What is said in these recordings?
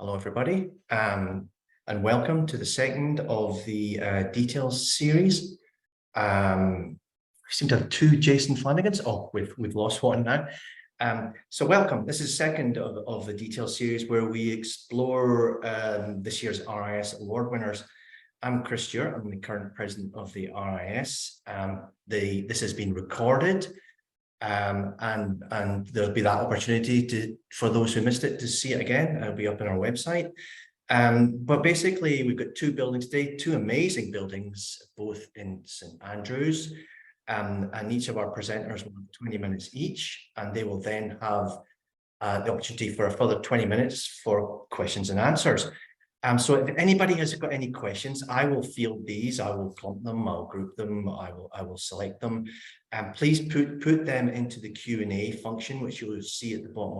Hello, everybody, and welcome to the second of the details series. We seem to have two Jason Flanagans. Oh, we've lost one now. So welcome. This is second of the details series where we explore this year's RIAS award winners. I'm Chris Stewart. I'm the current president of the RIAS. This has been recorded. And there'll be that opportunity for those who missed it to see it again. It'll be up on our website. But basically, we've got two buildings today, two amazing buildings, both in St Andrews. And each of our presenters will have 20 minutes each, and they will then have the opportunity for a further 20 minutes for questions and answers. So if anybody has got any questions, I will field these. I will clump them. I'll group them. I will select them. And please put them into the Q&A function, which you will see at the bottom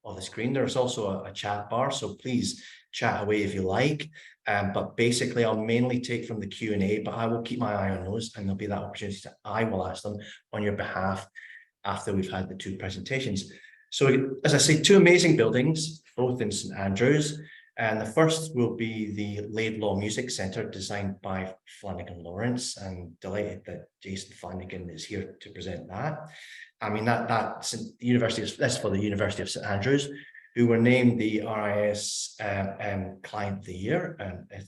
of the screen. There's also a chat bar, so please chat away if you like. But basically, I'll mainly take from the Q&A, but I will keep my eye on those, and there'll be that opportunity that I will ask them on your behalf after we've had the two presentations. So, as I say, two amazing buildings, both in St Andrews. And the first will be the Laidlaw Music Centre, designed by Flanagan Lawrence. I'm delighted that Jason Flanagan is here to present that. I mean, that's for the University of St Andrews, who were named the RIAS Client of the Year,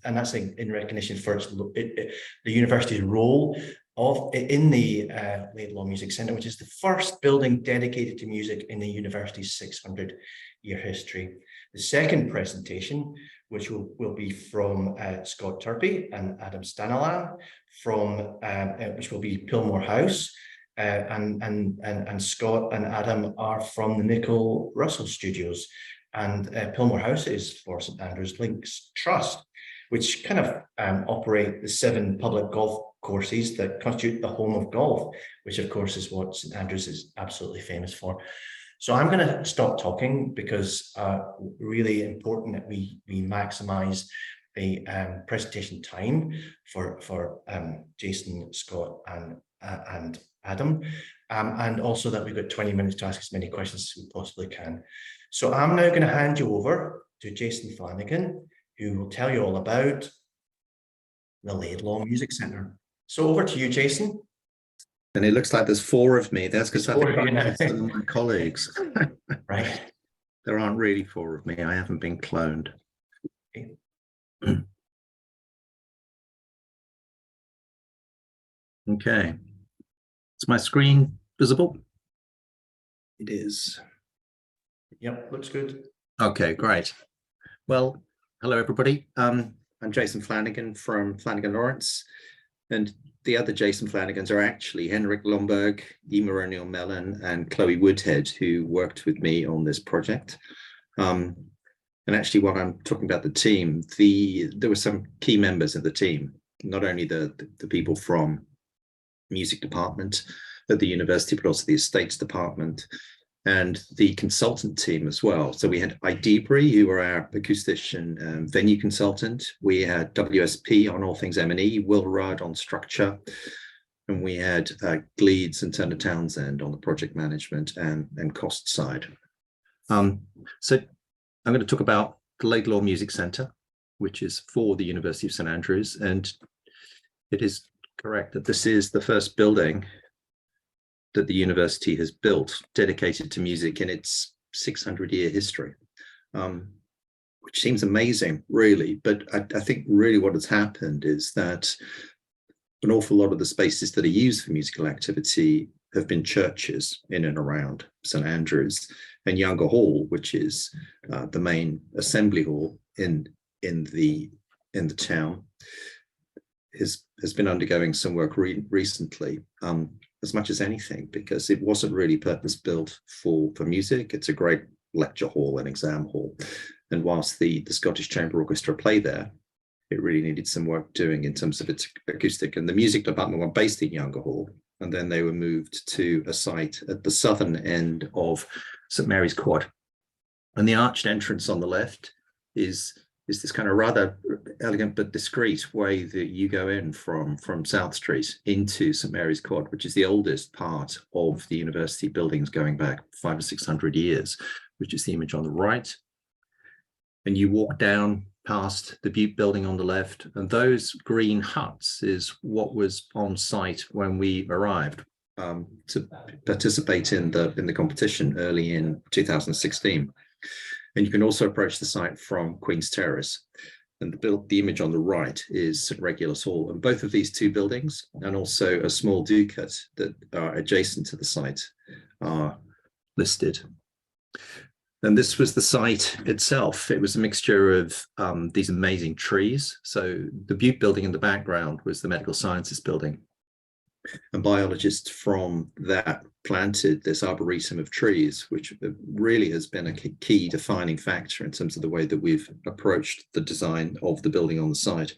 and that's in recognition for the university's role in the Laidlaw Music Centre, which is the first building dedicated to music in the university's 600-year history. The second presentation, which will be from Scott Turpie and Adam Standiland, which will be Pilmour House, and Scott and Adam are from the Nicoll Russell Studios, and Pilmour House is for St Andrews Links Trust, which kind of operate the 7 public golf courses that constitute the home of golf, which of course is what St Andrews is absolutely famous for. So I'm going to stop talking because really important that we maximize the presentation time for Jason, Scott, and Adam, and also that we've got 20 minutes to ask as many questions as we possibly can. So I'm now going to hand you over to Jason Flanagan, who will tell you all about the Laidlaw Music Centre. So over to you, Jason. And it looks like there's 4 of me. That's because I've got some of my colleagues. Right. There aren't really 4 of me. I haven't been cloned. Okay. Okay. Is my screen visible? It is. Yep, looks good. Okay, great. Well, hello, everybody. I'm Jason Flanagan from Flanagan Lawrence. And the other Jason Flanagans are actually Henrik Lomberg, Emer O'Neill-Mellon, and Chloe Woodhead, who worked with me on this project. And actually, while I'm talking about the team, there were some key members of the team, not only the people from music department at the university, but also the estates department and the consultant team as well. So we had Idebury, who were our acoustician and venue consultant. We had WSP on all things M&E, Will Rudd on structure, and we had Gleeds and Turner Townsend on the project management and cost side. So I'm going to talk about the Laidlaw Music Centre, which is for the University of St Andrews, and it is correct that this is the first building that the university has built dedicated to music in its 600-year history, which seems amazing, really. But I think really what has happened is that an awful lot of the spaces that are used for musical activity have been churches in and around St Andrews, and Younger Hall, which is the main assembly hall in the town, has been undergoing some work recently. As much as anything, because it wasn't really purpose-built for music. It's a great lecture hall and exam hall. And whilst the Scottish Chamber Orchestra play there, it really needed some work doing in terms of its acoustic. And the music department were based in Younger Hall, and then they were moved to a site at the southern end of St Mary's Quad. And the arched entrance on the left is this kind of rather elegant but discreet way that you go in from South Street into St Mary's Quad, which is the oldest part of the university buildings going back 500 or 600 years, which is the image on the right. and you walk down past the Butte building on the left, and those green huts is what was on site when we arrived to participate in the competition early in 2016. And you can also approach the site from Queen's Terrace. And the image on the right is St Regulus Hall. And both of these two buildings, and also a small ducat that are adjacent to the site, are listed. And this was the site itself. It was a mixture of these amazing trees. So the Butte building in the background was the Medical Sciences building. And biologists from that planted this arboretum of trees, which really has been a key defining factor in terms of the way that we've approached the design of the building on the site.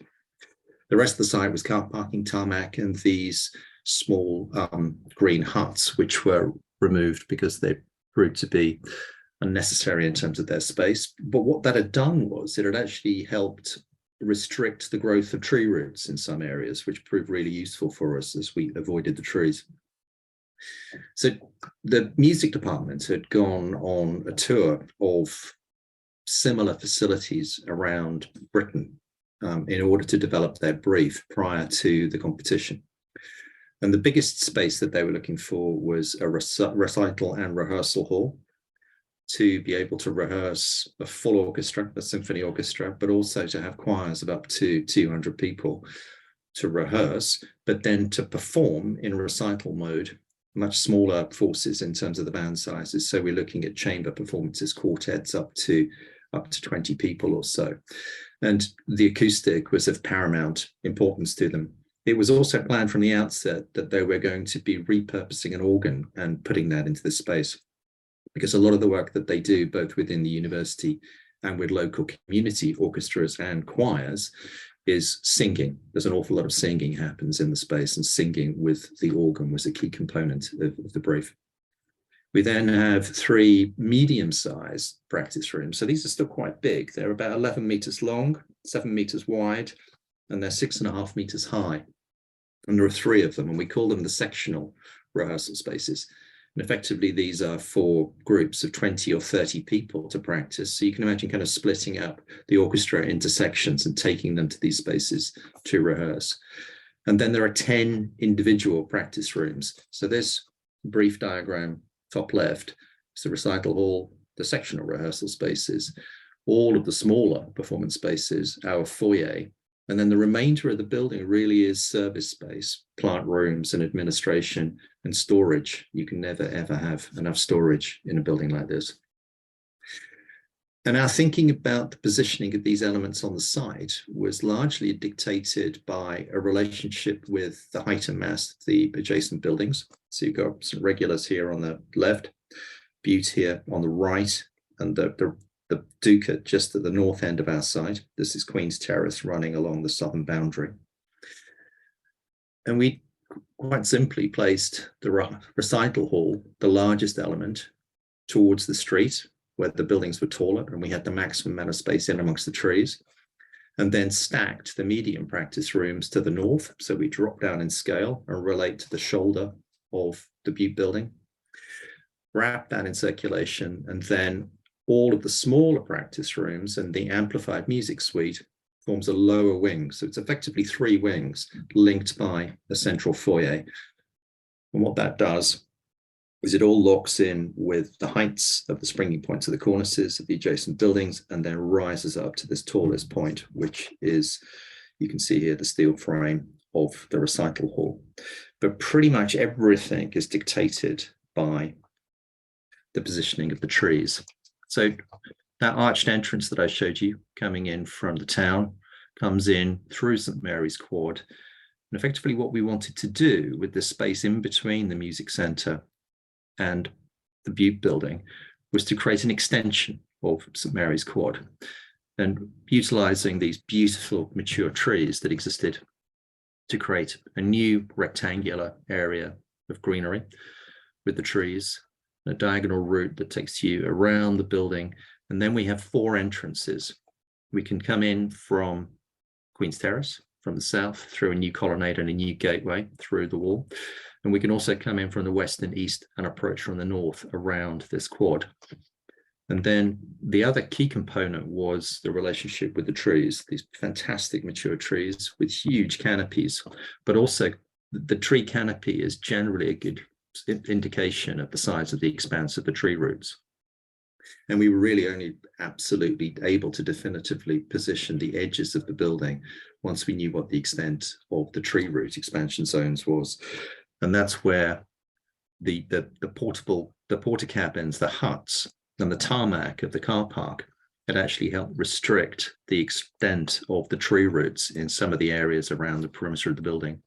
The rest of the site was car parking, tarmac, and these small green huts, which were removed because they proved to be unnecessary in terms of their space. But what that had done was it had actually helped restrict the growth of tree roots in some areas, which proved really useful for us as we avoided the trees. So the music department had gone on a tour of similar facilities around Britain in order to develop their brief prior to the competition. And the biggest space that they were looking for was a recital and rehearsal hall to be able to rehearse a full orchestra, a symphony orchestra, but also to have choirs of up to 200 people to rehearse, but then to perform in recital mode, much smaller forces in terms of the band sizes. So we're looking at chamber performances, quartets up to 20 people or so. And the acoustic was of paramount importance to them. It was also planned from the outset that they were going to be repurposing an organ and putting that into the space, because a lot of the work that they do, both within the university and with local community orchestras and choirs, is singing. There's an awful lot of singing happens in the space, and singing with the organ was a key component of the brief. We then have 3 medium-sized practice rooms. So these are still quite big. They're about 11 meters long, 7 meters wide, and they're 6.5 meters high. And there are 3 of them, and we call them the sectional rehearsal spaces. And effectively, these are for groups of 20 or 30 people to practice. So you can imagine kind of splitting up the orchestra into sections and taking them to these spaces to rehearse. And then there are 10 individual practice rooms. So this brief diagram, top left, is the recital hall, the sectional rehearsal spaces, all of the smaller performance spaces, our foyer. And then the remainder of the building really is service space, plant rooms and administration and storage. You can never, ever have enough storage in a building like this. And our thinking about the positioning of these elements on the site was largely dictated by a relationship with the height and mass of the adjacent buildings. So you've got some regulars here on the left, Butte here on the right, and the ducat just at the north end of our site. This is Queen's Terrace running along the southern boundary. And we quite simply placed the recital hall, the largest element, towards the street where the buildings were taller and we had the maximum amount of space in amongst the trees, and then stacked the medium practice rooms to the north. So we drop down in scale and relate to the shoulder of the Butte building, wrap that in circulation, and then all of the smaller practice rooms and the amplified music suite forms a lower wing. So it's effectively 3 wings linked by a central foyer. And what that does is it all locks in with the heights of the springing points of the cornices of the adjacent buildings, and then rises up to this tallest point, which is, you can see here, the steel frame of the recital hall. But pretty much everything is dictated by the positioning of the trees. So that arched entrance that I showed you coming in from the town comes in through St Mary's Quad. And effectively what we wanted to do with the space in between the music centre and the Butte building was to create an extension of St Mary's Quad, and utilising these beautiful mature trees that existed to create a new rectangular area of greenery with the trees, a diagonal route that takes you around the building. And then we have 4 entrances. We can come in from Queen's Terrace, from the south, through a new colonnade and a new gateway through the wall. And we can also come in from the west and east and approach from the north around this quad. And then the other key component was the relationship with the trees, these fantastic mature trees with huge canopies, but also the tree canopy is generally a good indication of the size of the expanse of the tree roots. And we were really only absolutely able to definitively position the edges of the building once we knew what the extent of the tree root expansion zones was. And that's where the porta cabins, the huts, and the tarmac of the car park had actually helped restrict the extent of the tree roots in some of the areas around the perimeter of the building.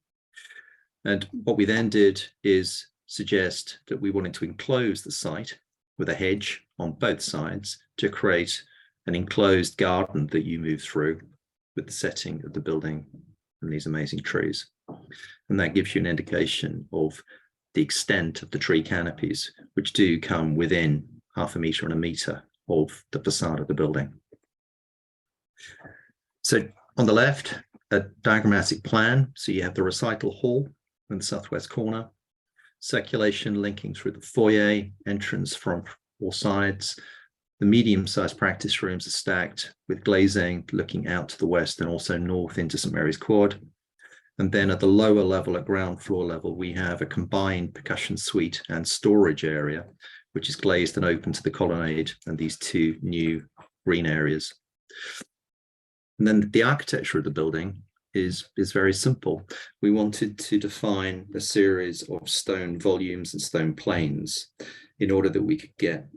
And what we then did is suggest that we wanted to enclose the site with a hedge on both sides to create an enclosed garden that you move through with the setting of the building and these amazing trees. And that gives you an indication of the extent of the tree canopies, which do come within 0.5 metre and 1 metre of the facade of the building. So on the left, a diagrammatic plan. So you have the recital hall in the southwest corner, circulation linking through the foyer, entrance from all sides. The medium-sized practice rooms are stacked with glazing looking out to the west and also north into St Mary's Quad. And then at the lower level, at ground floor level, we have a combined percussion suite and storage area, which is glazed and open to the colonnade and these two new green areas. And then the architecture of the building is very simple. We wanted to define a series of stone volumes and stone planes in order that we could get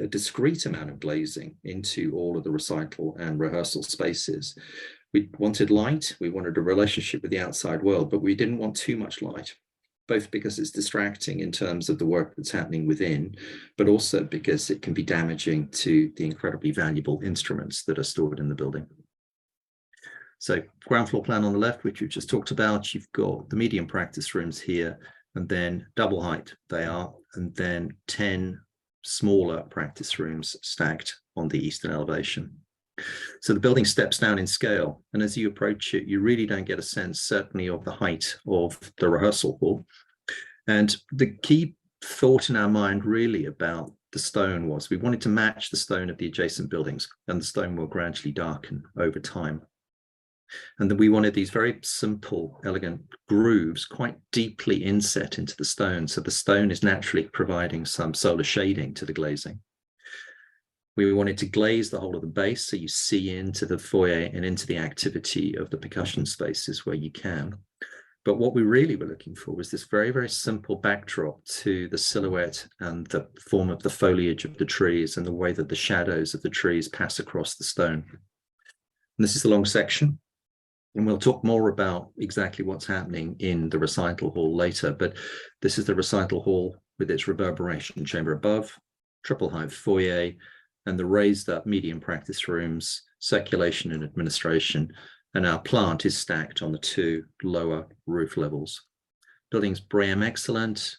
a discrete amount of glazing into all of the recital and rehearsal spaces. We wanted light, we wanted a relationship with the outside world, but we didn't want too much light, both because it's distracting in terms of the work that's happening within, but also because it can be damaging to the incredibly valuable instruments that are stored in the building. So ground floor plan on the left, which we've just talked about, you've got the medium practice rooms here, and then double height they are, and then 10 smaller practice rooms stacked on the eastern elevation. So the building steps down in scale, and as you approach it, you really don't get a sense, certainly, of the height of the rehearsal hall. And the key thought in our mind really about the stone was we wanted to match the stone of the adjacent buildings, and the stone will gradually darken over time. And then we wanted these very simple, elegant grooves quite deeply inset into the stone, so the stone is naturally providing some solar shading to the glazing. We wanted to glaze the whole of the base so you see into the foyer and into the activity of the percussion spaces where you can. But what we really were looking for was this very, very simple backdrop to the silhouette and the form of the foliage of the trees and the way that the shadows of the trees pass across the stone. And this is the long section. And we'll talk more about exactly what's happening in the recital hall later, but this is the recital hall with its reverberation chamber above, triple height foyer, and the raised up medium practice rooms, circulation and administration, and our plant is stacked on the 2 lower roof levels. Building's BREEAM excellent,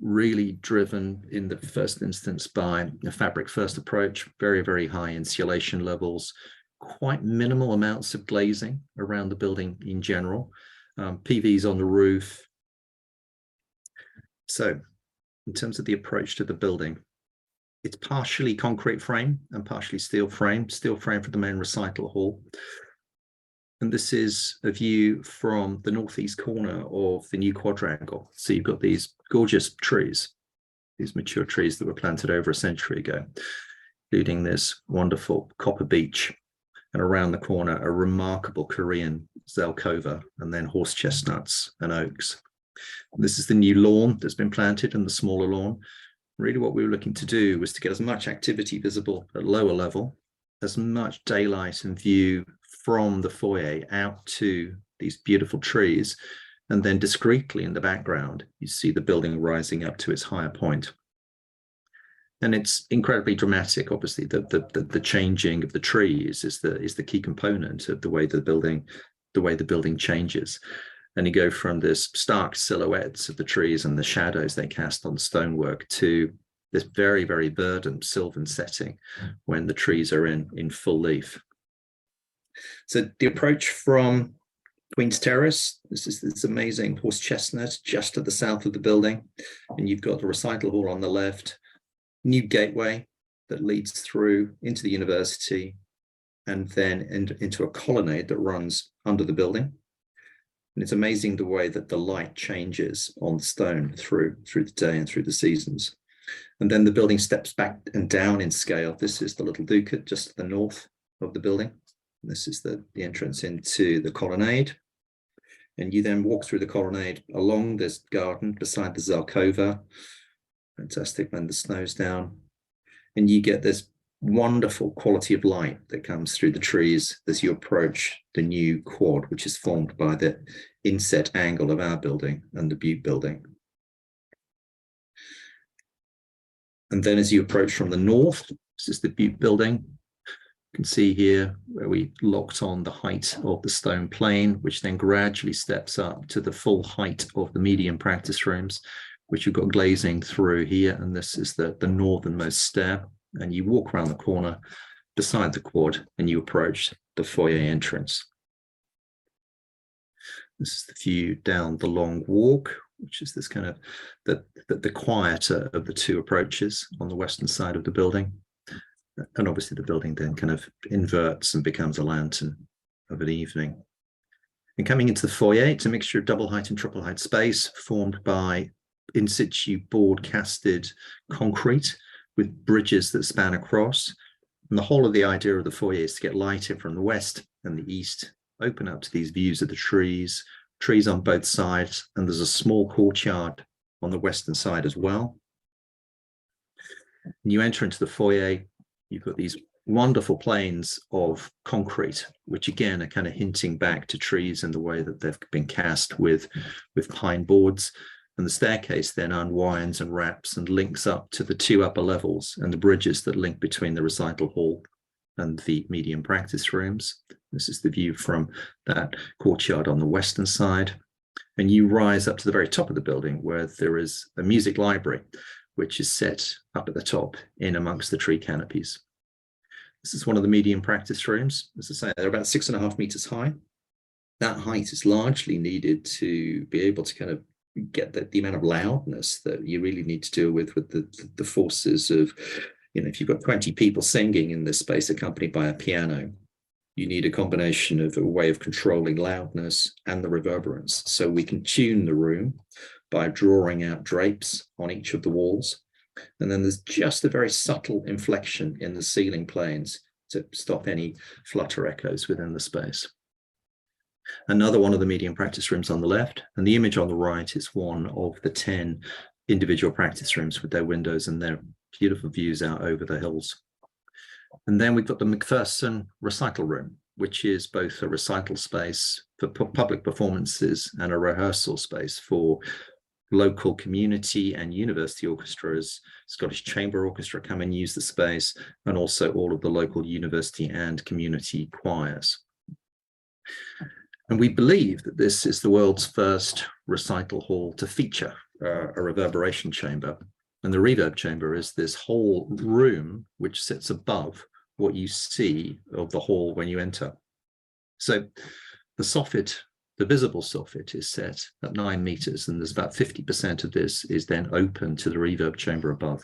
really driven in the first instance by a fabric first approach, very, very high insulation levels, quite minimal amounts of glazing around the building in general, PVs on the roof. So in terms of the approach to the building, it's partially concrete frame and partially steel frame for the main recital hall. And this is a view from the northeast corner of the new quadrangle. So you've got these gorgeous trees, these mature trees that were planted over a century ago, including this wonderful copper beech. And around the corner, a remarkable Korean zelkova, and then horse chestnuts and oaks. This is the new lawn that's been planted and the smaller lawn. Really what we were looking to do was to get as much activity visible at lower level, as much daylight and view from the foyer out to these beautiful trees, and then discreetly in the background, you see the building rising up to its higher point. And it's incredibly dramatic, obviously, the changing of the trees is the key component of the way the building changes. And you go from this stark silhouettes of the trees and the shadows they cast on the stonework to this very, very verdant sylvan setting when the trees are in full leaf. So the approach from Queen's Terrace, this is this amazing horse chestnut just to the south of the building, and you've got the recital hall on the left. New gateway that leads through into the university and then into a colonnade that runs under the building. And it's amazing the way that the light changes on stone through the day and through the seasons. And then the building steps back and down in scale. This is the little ducat just to the north of the building. And this is the entrance into the colonnade. And you then walk through the colonnade along this garden beside the Zalkova. Fantastic when the snow's down. And you get this wonderful quality of light that comes through the trees as you approach the new quad, which is formed by the inset angle of our building and the Butte building. And then as you approach from the north, this is the Butte building. You can see here where we locked on the height of the stone plane, which then gradually steps up to the full height of the medium practice rooms, which you've got glazing through here. And this is the northernmost stair. And you walk around the corner beside the quad and you approach the foyer entrance. This is the view down the long walk, which is this kind of the quieter of the two approaches on the western side of the building. And obviously the building then kind of inverts and becomes a lantern of an evening. And coming into the foyer, it's a mixture of double height and triple height space formed by in situ board casted concrete with bridges that span across. And the whole of the idea of the foyer is to get light in from the west and the east, open up to these views of the trees on both sides, and there's a small courtyard on the western side as well. When you enter into the foyer, you've got these wonderful planes of concrete, which again are kind of hinting back to trees in the way that they've been cast with pine boards. And the staircase then unwinds and wraps and links up to the two upper levels and the bridges that link between the recital hall and the medium practice rooms. This is the view from that courtyard on the western side. And you rise up to the very top of the building where there is a music library, which is set up at the top in amongst the tree canopies. This is one of the medium practice rooms. As I say, they're about 6.5 meters high. That height is largely needed to be able to kind of get the amount of loudness that you really need to deal with the forces of, you know, if you've got 20 people singing in this space accompanied by a piano, you need a combination of a way of controlling loudness and the reverberance. So we can tune the room by drawing out drapes on each of the walls. And then there's just a very subtle inflection in the ceiling planes to stop any flutter echoes within the space. Another one of the medium practice rooms on the left, and the image on the right is one of the 10 individual practice rooms with their windows and their beautiful views out over the hills. And then we've got the McPherson recital room, which is both a recital space for public performances and a rehearsal space for local community and university orchestras. Scottish Chamber Orchestra come and use the space, and also all of the local university and community choirs. And we believe that this is the world's first recital hall to feature a reverberation chamber. And the reverb chamber is this whole room which sits above what you see of the hall when you enter. So the soffit, the visible soffit, is set at 9 meters, and there's about 50% of this is then open to the reverb chamber above.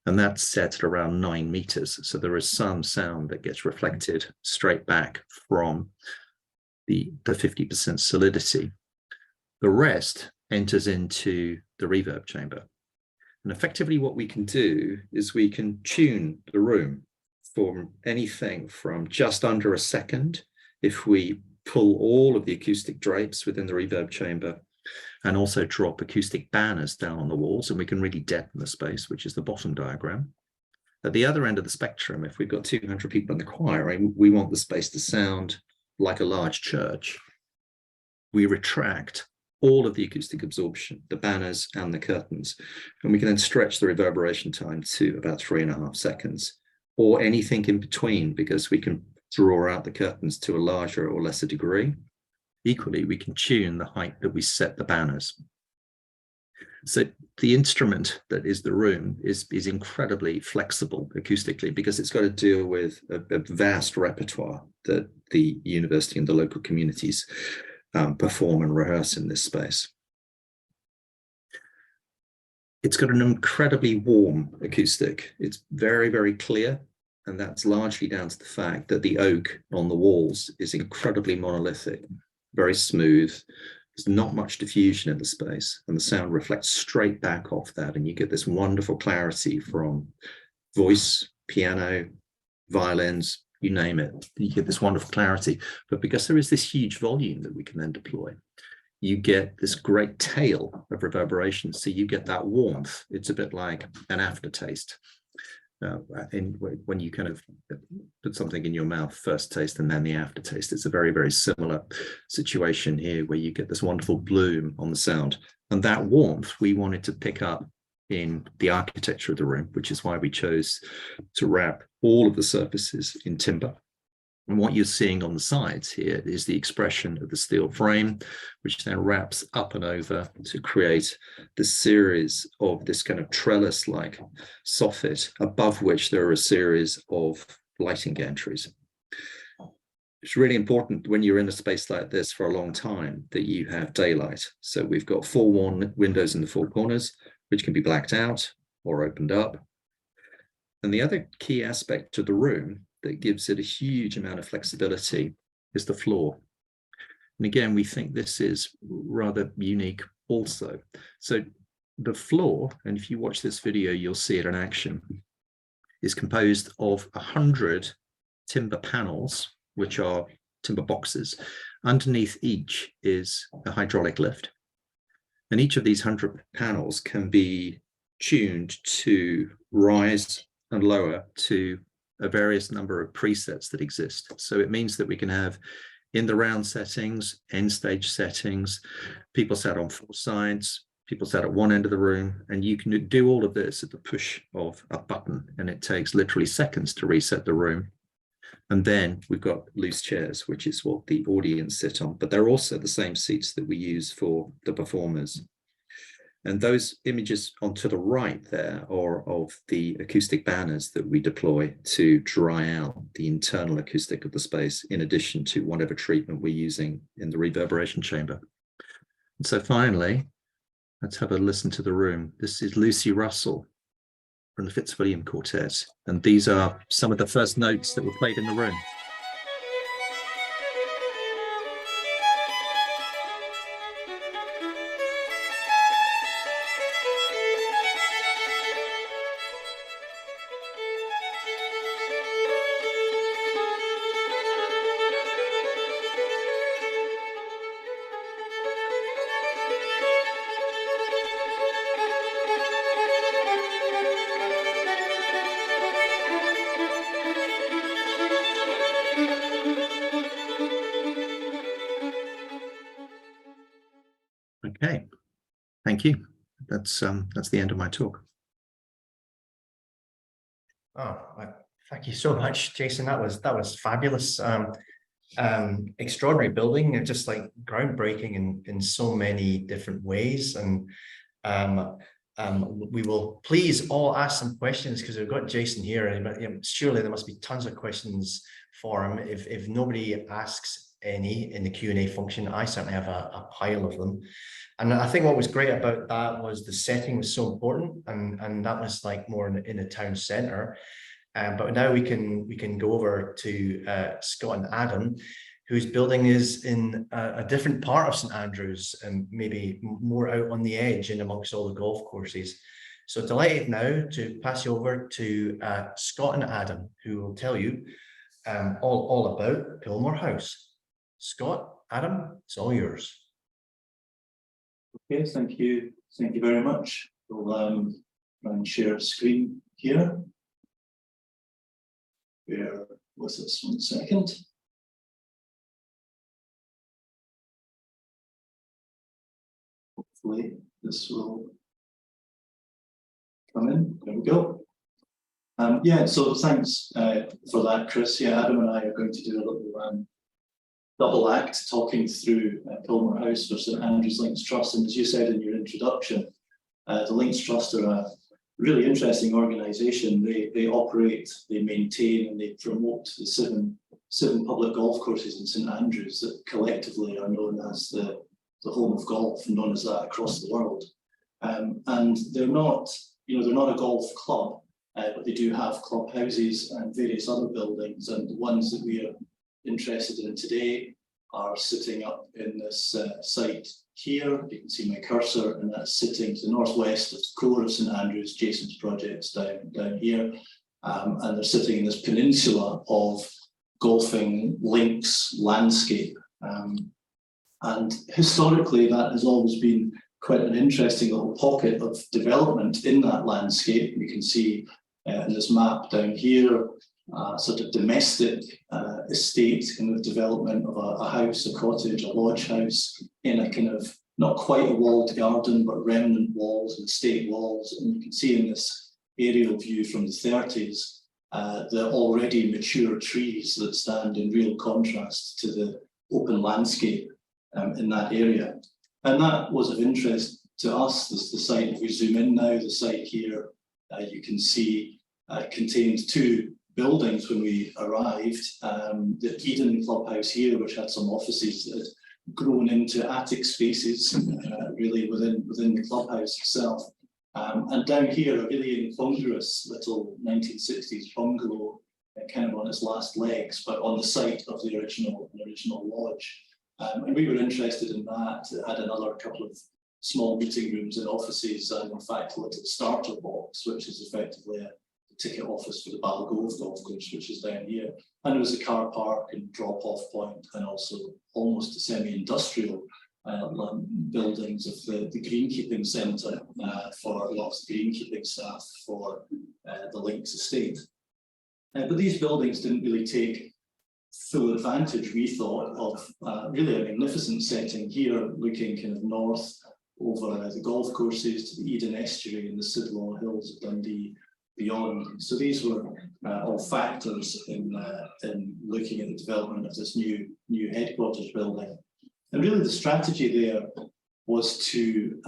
And that's set at around 9 meters. So there is some sound that gets reflected straight back from the 50% solidity. The rest enters into the reverb chamber. And effectively what we can do is we can tune the room for anything from just under a second if we pull all of the acoustic drapes within the reverb chamber and also drop acoustic banners down on the walls, and we can really deaden the space, which is the bottom diagram. At the other end of the spectrum, if we've got 200 people in the choir and we want the space to sound like a large church, we retract all of the acoustic absorption, the banners and the curtains, and we can then stretch the reverberation time to about 3.5 seconds, or anything in between, because we can draw out the curtains to a larger or lesser degree. Equally, we can tune the height that we set the banners. So the instrument that is the room is incredibly flexible acoustically, because it's got to deal with a vast repertoire that the university and the local communities perform and rehearse in this space. It's got an incredibly warm acoustic. It's very, very clear. And that's largely down to the fact that the oak on the walls is incredibly monolithic, very smooth. There's not much diffusion in the space, and the sound reflects straight back off that. And you get this wonderful clarity from voice, piano, violins, you name it. You get this wonderful clarity. But because there is this huge volume that we can then deploy, you get this great tail of reverberation. So you get that warmth. It's a bit like an aftertaste. When you kind of put something in your mouth, first taste and then the aftertaste, it's a very, very similar situation here where you get this wonderful bloom on the sound. And that warmth we wanted to pick up in the architecture of the room, which is why we chose to wrap all of the surfaces in timber. And what you're seeing on the sides here is the expression of the steel frame, which then wraps up and over to create this series of this kind of trellis-like soffit, above which there are a series of lighting gantries. It's really important when you're in a space like this for a long time that you have daylight. So we've got 4 windows in the 4 corners, which can be blacked out or opened up. And the other key aspect to the room that gives it a huge amount of flexibility is the floor. And again, we think this is rather unique also. So the floor, and if you watch this video, you'll see it in action, is composed of 100 timber panels, which are timber boxes. Underneath each is a hydraulic lift. And each of these 100 panels can be tuned to rise and lower to a various number of presets that exist. So it means that we can have in the round settings, end stage settings, people sat on 4 sides, people sat at one end of the room, and you can do all of this at the push of a button, and it takes literally seconds to reset the room. And then we've got loose chairs, which is what the audience sit on, but they're also the same seats that we use for the performers. And those images onto the right there are of the acoustic banners that we deploy to dry out the internal acoustic of the space, in addition to whatever treatment we're using in the reverberation chamber. And so finally, let's have a listen to the room. This is Lucy Russell from the Fitzwilliam Quartet. And these are some of the first notes that were played in the room. Okay, thank you. That's the end of my talk. Oh, thank you so much, Jason. That was fabulous. Extraordinary building, and just like groundbreaking in so many different ways. And we will please all ask some questions, because we've got Jason here, but surely there must be tons of questions for him. If nobody asks any in the Q&A function, I certainly have a pile of them. And I think what was great about that was the setting was so important, and that was like more in a town centre. But now we can go over to Scott and Adam, whose building is in a different part of St Andrews, and maybe more out on the edge in amongst all the golf courses. So delighted now to pass you over to Scott and Adam, who will tell you all about Pilmour House. Scott, Adam, it's all yours. Okay, thank you very much. We'll try and share a screen here. Bear with us 1 second. Hopefully this will come in. There we go. Yeah, so thanks for that, Chris. Yeah, Adam and I are going to do a little double act talking through Pilmour House for St Andrews Links Trust. And as you said in your introduction, the Links Trust are a really interesting organisation. They operate, they maintain, and they promote the seven public golf courses in St Andrews that collectively are known as the home of golf, and known as that across the world. And they're not, they're not a golf club, but they do have clubhouses and various other buildings. And the ones that we are interested in today are sitting up in this site here. You can see my cursor, and that's sitting to the northwest of the core of St Andrews. Jason's project's down here. And they're sitting in this peninsula of golfing links landscape. And historically, that has always been quite an interesting little pocket of development in that landscape. You can see in this map down here, sort of domestic estate kind of development of a house, a cottage, a lodge house in a kind of not quite a walled garden, but remnant walls and estate walls. And you can see in this aerial view from the 30s, the already mature trees that stand in real contrast to the open landscape in that area. And that was of interest to us. This, the site, if we zoom in now, the site here, you can see contained two buildings when we arrived. The Eden Clubhouse here, which had some offices that had grown into attic spaces, really within the clubhouse itself. And down here, a really incongruous little 1960s bungalow, kind of on its last legs, but on the site of the original lodge. And we were interested in that. It had another couple of small meeting rooms and offices, and in fact a little starter box, which is effectively a ticket office for the Balgove golf course, which is down here. And there was a car park and drop-off point, and also almost a semi-industrial buildings of the greenkeeping centre for lots of greenkeeping staff for the Links estate. But these buildings didn't really take full advantage, we thought, of really a magnificent setting here, looking kind of north over the golf courses to the Eden Estuary and the Sidlaw Hills of Dundee beyond. So these were all factors in looking at the development of this new headquarters building. And really the strategy there was to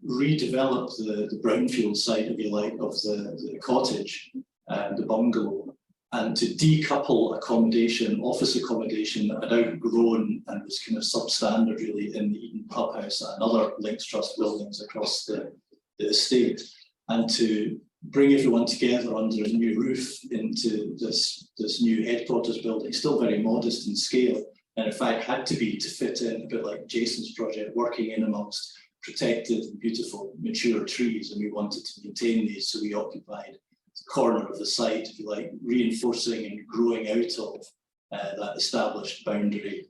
redevelop the brownfield site, if you like, of the cottage, the bungalow, and to decouple accommodation, office accommodation that had outgrown and was kind of substandard really in the Eden Clubhouse and other Links Trust buildings across the estate, and to bring everyone together under a new roof into this new headquarters building, still very modest in scale, and in fact had to be to fit in a bit like Jason's project, working in amongst protected and beautiful mature trees, and we wanted to maintain these, so we occupied the corner of the site, if you like, reinforcing and growing out of that established boundary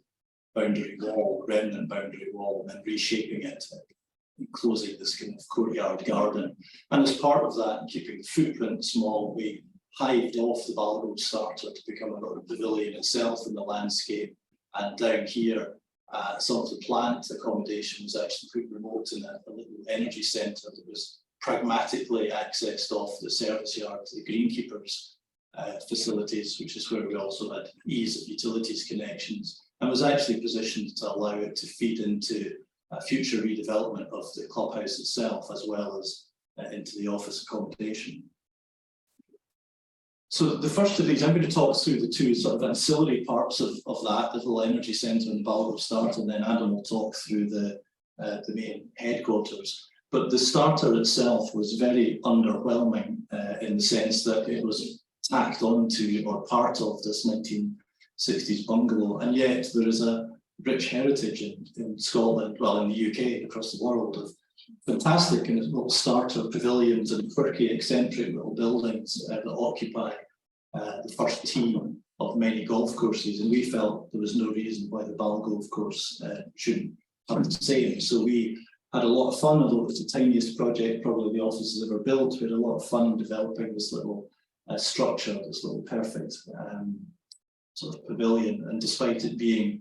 wall, remnant boundary wall, and then reshaping it, enclosing this kind of courtyard garden. And as part of that, keeping the footprint small, we hived off the Balgove starter to become a little pavilion itself in the landscape. And down here, some of the plant accommodation was actually put remote in a little energy centre that was pragmatically accessed off the service yard to the greenkeepers facilities, which is where we also had ease of utilities connections, and was actually positioned to allow it to feed into future redevelopment of the clubhouse itself, as well as into the office accommodation. So the first of these, I'm going to talk through the two sort of ancillary parts of that, the little energy centre and the Balgove starter, and then Adam will talk through the main headquarters. But the starter itself was very underwhelming in the sense that it was tacked onto or part of this 1960s bungalow, and yet there is a rich heritage in Scotland, well, in the UK, across the world, of fantastic kind of little starter pavilions and quirky, eccentric little buildings that occupy the first tee of many golf courses, and we felt there was no reason why the Balgove course shouldn't have the same. So we had a lot of fun, although it was the tiniest project probably the office has ever built. We had a lot of fun developing this little structure, this little perfect sort of pavilion, and despite it being,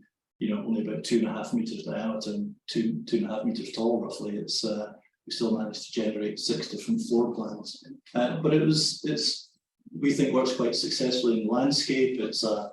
only about 2.5 meters diameter and 2.5 meters tall roughly, it's we still managed to generate 6 different floor plans. But we think works quite successfully in the landscape. It's a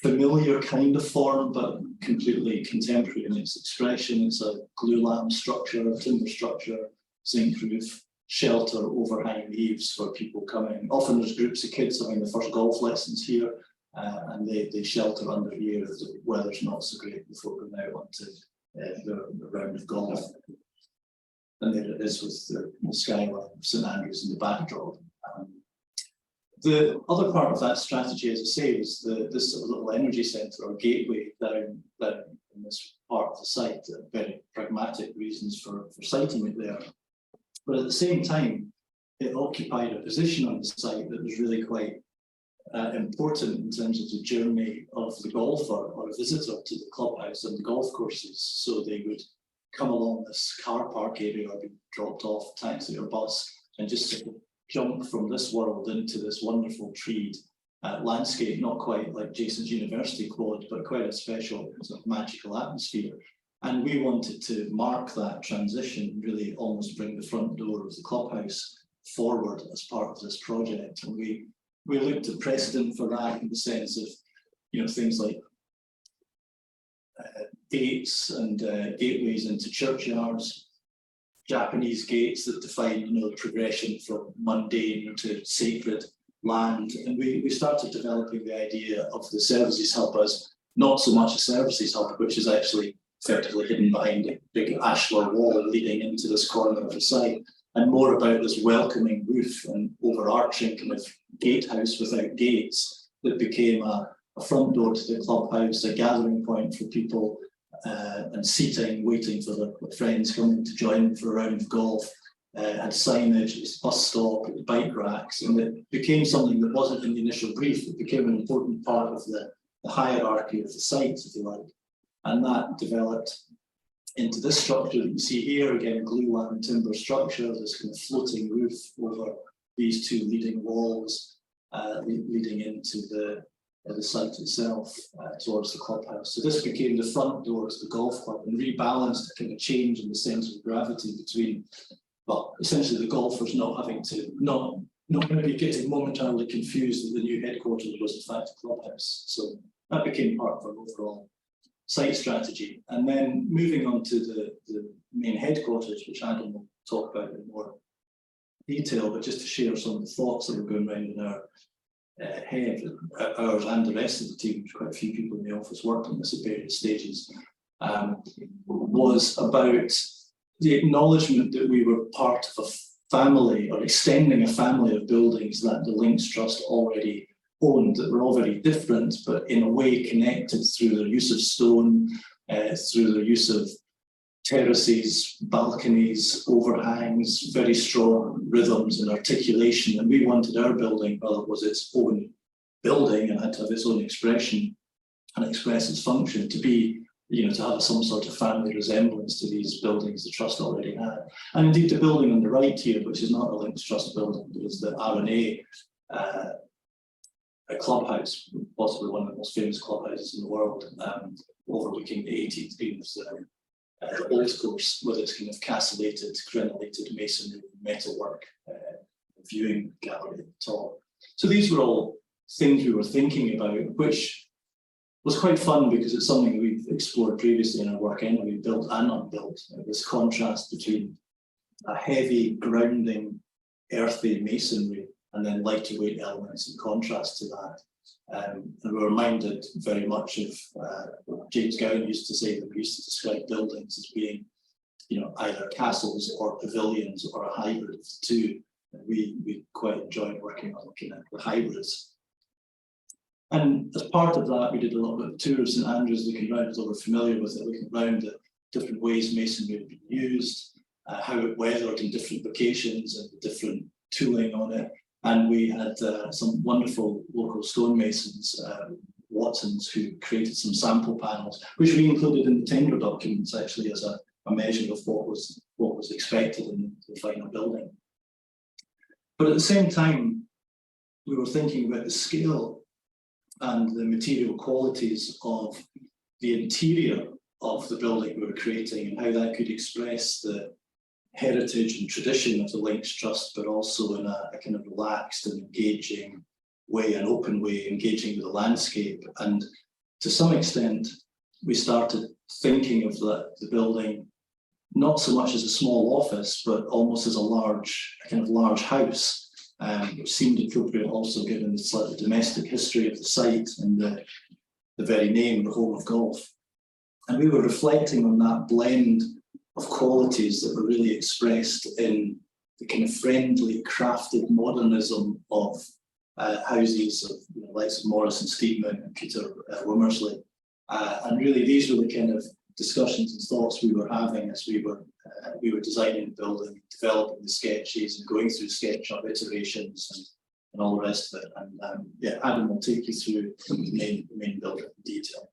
familiar kind of form, but completely contemporary in its expression. It's a glulam structure, a timber structure, zinc roof, shelter, overhang eaves for people coming. Often there's groups of kids having the first golf lessons here, and they shelter under here if the weather's not so great before going out onto the round of golf. and there it is with the skyline of St Andrews in the backdrop. The other part of that strategy, as I say, is this sort of little energy centre or gateway down in this part of the site. Very pragmatic reasons for siting it there. But at the same time, it occupied a position on the site that was really quite important in terms of the journey of the golfer or a visitor to the clubhouse and the golf courses. So they would come along this car park area or be dropped off taxi or bus and just sort of jump from this world into this wonderful treed landscape, not quite like Jason's University quad, but quite a special sort of magical atmosphere. And we wanted to mark that transition, really almost bring the front door of the clubhouse forward as part of this project. And we looked at precedent for that in the sense of, you know, things like gates and gateways into churchyards, Japanese gates that define, you know, the progression from mundane to sacred land. And we started developing the idea of the services hub as not so much a services hub, which is actually effectively hidden behind a big ashlar wall leading into this corner of the site, and more about this welcoming roof and overarching kind of gatehouse without gates that became a front door to the clubhouse, a gathering point for people, and seating, waiting for their friends coming to join for a round of golf, had signage, bus stop, bike racks, and it became something that wasn't in the initial brief. It became an important part of the hierarchy of the site, if you like. And that developed into this structure that you see here, again, glue-line timber structure, this kind of floating roof over these two leading walls, leading into the site itself towards the clubhouse. So this became the front door to the golf club and rebalanced a kind of change in the centre of gravity between, well, essentially the golfers not going to be getting momentarily confused that the new headquarters was in fact a clubhouse. So that became part of our overall site strategy. And then moving on to the main headquarters, which Adam will talk about in more detail, but just to share some of the thoughts that were going around in our head, ours and the rest of the team, which quite a few people in the office worked on this at various stages, was about the acknowledgement that we were part of a family or extending a family of buildings that the Links Trust already owned, that were all very different, but in a way connected through their use of stone, through their use of terraces, balconies, overhangs, very strong rhythms and articulation. And we wanted our building, while it was its own building and had to have its own expression and express its function, to be, you know, to have some sort of family resemblance to these buildings the Trust already had. And indeed the building on the right here, which is not a Links Trust building, but is the R&A a clubhouse, possibly one of the most famous clubhouses in the world, overlooking the 18th green of the old course with its kind of castellated, crenellated masonry, metalwork, viewing gallery at the top. So these were all things we were thinking about, which was quite fun because it's something we've explored previously in our work anyway, built and unbuilt. This contrast between a heavy, grounding, earthy masonry and then lighter weight elements in contrast to that. And we're reminded very much of what James Gowan used to say, that we used to describe buildings as being, you know, either castles or pavilions or a hybrid of the two. And we quite enjoyed working on looking at the hybrids. And as part of that, we did a little bit of tour of St Andrews, looking around, as we're familiar with it, looking around at different ways masonry had been used, how it weathered in different locations and the different tooling on it. And we had some wonderful local stonemasons, Watsons, who created some sample panels, which we included in the tender documents actually as a measure of what was expected in the final building. But at the same time, we were thinking about the scale and the material qualities of the interior of the building we were creating and how that could express the heritage and tradition of the Links Trust, but also in a kind of relaxed and engaging way, an open way, engaging with the landscape. And to some extent, we started thinking of the building not so much as a small office, but almost as a kind of large house, which seemed appropriate also given the slightly domestic history of the site and the very name, the home of golf. And we were reflecting on that blend qualities that were really expressed in the kind of friendly, crafted modernism of houses of likes of Morris and Steedman and Peter Wimmersley. And really these were the kind of discussions and thoughts we were having as we were designing the building, developing the sketches and going through SketchUp iterations and all the rest of it. And yeah, Adam will take you through the main building in detail.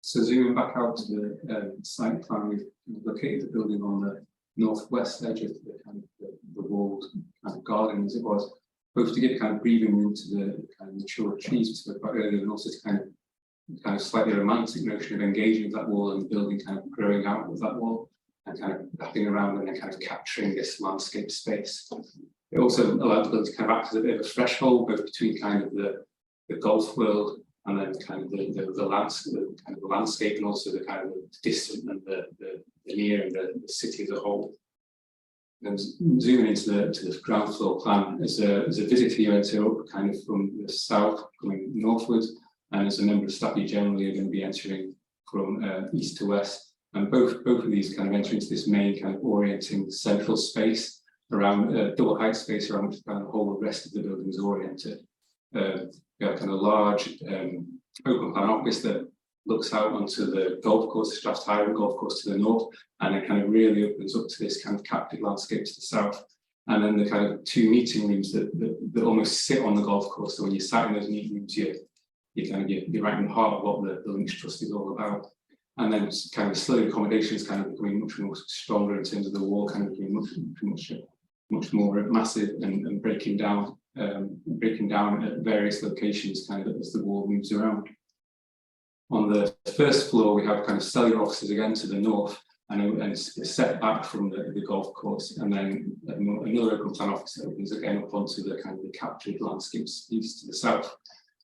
So zooming back out to the site plan, we've located the building on the northwest edge of the kind of the walled kind of garden as it was, both to give kind of breathing room to the kind of mature trees we spoke about earlier, and also to kind of slightly romantic notion of engaging with that wall and the building kind of growing out of that wall and kind of wrapping around and then kind of capturing this landscape space. It also allowed the building to kind of act as a bit of a threshold, both between kind of the golf world and then kind of the landscape, and also the kind of the distant and the near and the city as a whole. And zooming into the ground floor plan, as a visitor you enter up kind of from the south coming northwards, and as a member of staff you generally are going to be entering from east to west. And both of these kind of enter into this main kind of orienting central space around double height space around which kind of the whole rest of the building is oriented. We have kind of large open plan office that looks out onto the golf course, the Straths Highway golf course to the north, and it kind of really opens up to this kind of captive landscape to the south. And then the kind of two meeting rooms that almost sit on the golf course. So when you're sat in those meeting rooms, you're right in the heart of what the Links Trust is all about. And then kind of slowly accommodation is kind of becoming much more stronger in terms of the wall kind of becoming much more massive and breaking down at various locations kind of as the wall moves around. On the first floor, we have kind of cellular offices again to the north and set back from the golf course, and then another open plan office that opens again up onto the kind of the captured landscapes east to the south,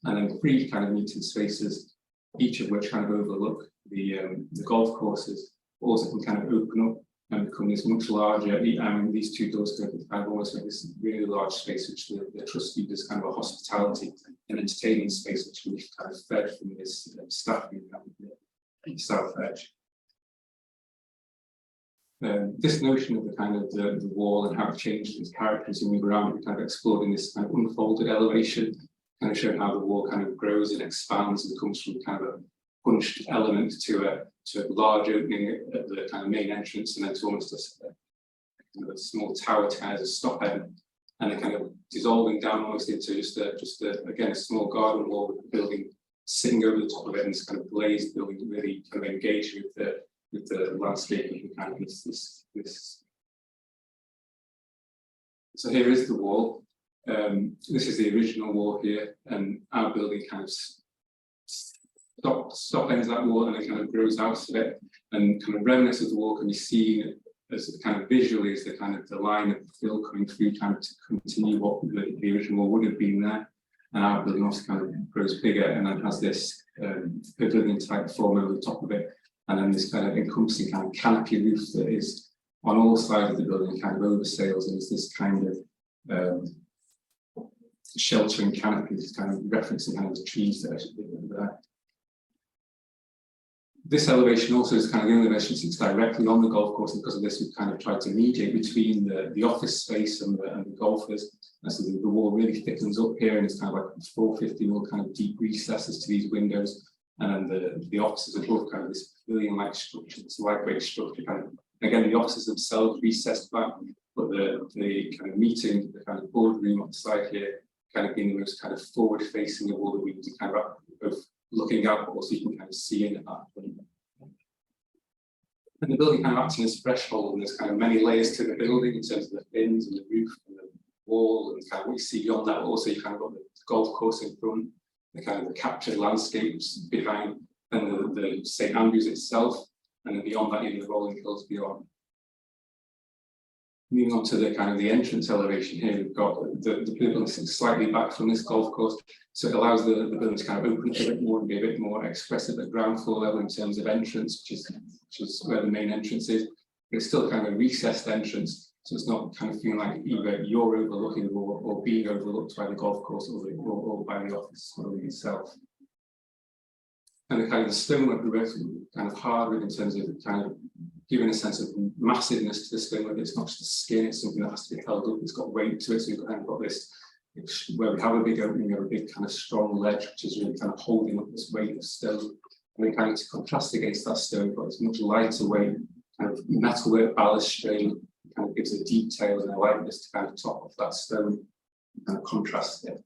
and then 3 kind of meeting spaces, each of which kind of overlook the golf courses, also can kind of open up and become this much larger. These 2 doors go kind of almost like this really large space, which the trust views as kind of a hospitality and entertaining space, which can be kind of fed from this staff room down the south edge. This notion of the kind of the wall and how it changed its character as you move around, we kind of explored in this kind of unfolded elevation, kind of showing how the wall kind of grows and expands and comes from kind of a punched element to a large opening at the kind of main entrance, and then to almost kind of a small tower to kind of a stop end, and then kind of dissolving down almost into just again a small garden wall with the building sitting over the top of it, and this kind of glazed building really kind of engaged with the landscape and kind of this. So here is the wall. This is the original wall here, and our building kind of stop ends that wall and it kind of grows out of it, and kind of remnants of the wall can be seen as kind of visually as the kind of the line of fill coming through kind of to continue what the original wall would have been there. And our building also kind of grows bigger and then has this pavilion type form over the top of it, and then this kind of encompassing kind of canopy roof that is on all sides of the building, kind of oversails, and is this kind of sheltering canopies, kind of referencing kind of the trees that are there. This elevation also is kind of the only elevation sits directly on the golf course, and because of this we've kind of tried to mediate between the office space and the golfers, and so the wall really thickens up here, and it's kind of like 450 mil kind of deep recesses to these windows, and then the offices above kind of this pavilion-like structure, this lightweight structure kind of, again the offices themselves recessed back, but the kind of meeting, the kind of boardroom on the side here kind of being the most kind of forward-facing of all the windows, kind of both looking out, but also you can kind of see in at that point. And the building kind of acting as a threshold, and there's kind of many layers to the building in terms of the fins and the roof and the wall, and kind of what you see beyond that. Also, you kind of got the golf course in front, the kind of the captured landscapes behind, and the St Andrews itself, and then beyond that, even the rolling hills beyond. Moving on to the kind of the entrance elevation here, we've got the building slightly back from this golf course, so it allows the building to kind of open up a bit more and be a bit more expressive at ground floor level in terms of entrance, which is where the main entrance is. But it's still kind of a recessed entrance, so it's not kind of feeling like either you're overlooking or being overlooked by the golf course or by the office building itself. And the kind of the stonework we're kind of hard with in terms of kind of giving a sense of massiveness to the stone, whether it's not just the skin, it's something that has to be held up, it's got weight to it, so we've kind of got this, where we have a big opening, we have a big kind of strong ledge, which is really kind of holding up this weight of stone. And then kind of to contrast against that stone, but it's much lighter weight, kind of metalwork balustrade, kind of gives a detail and a lightness to kind of top of that stone, and kind of contrast it.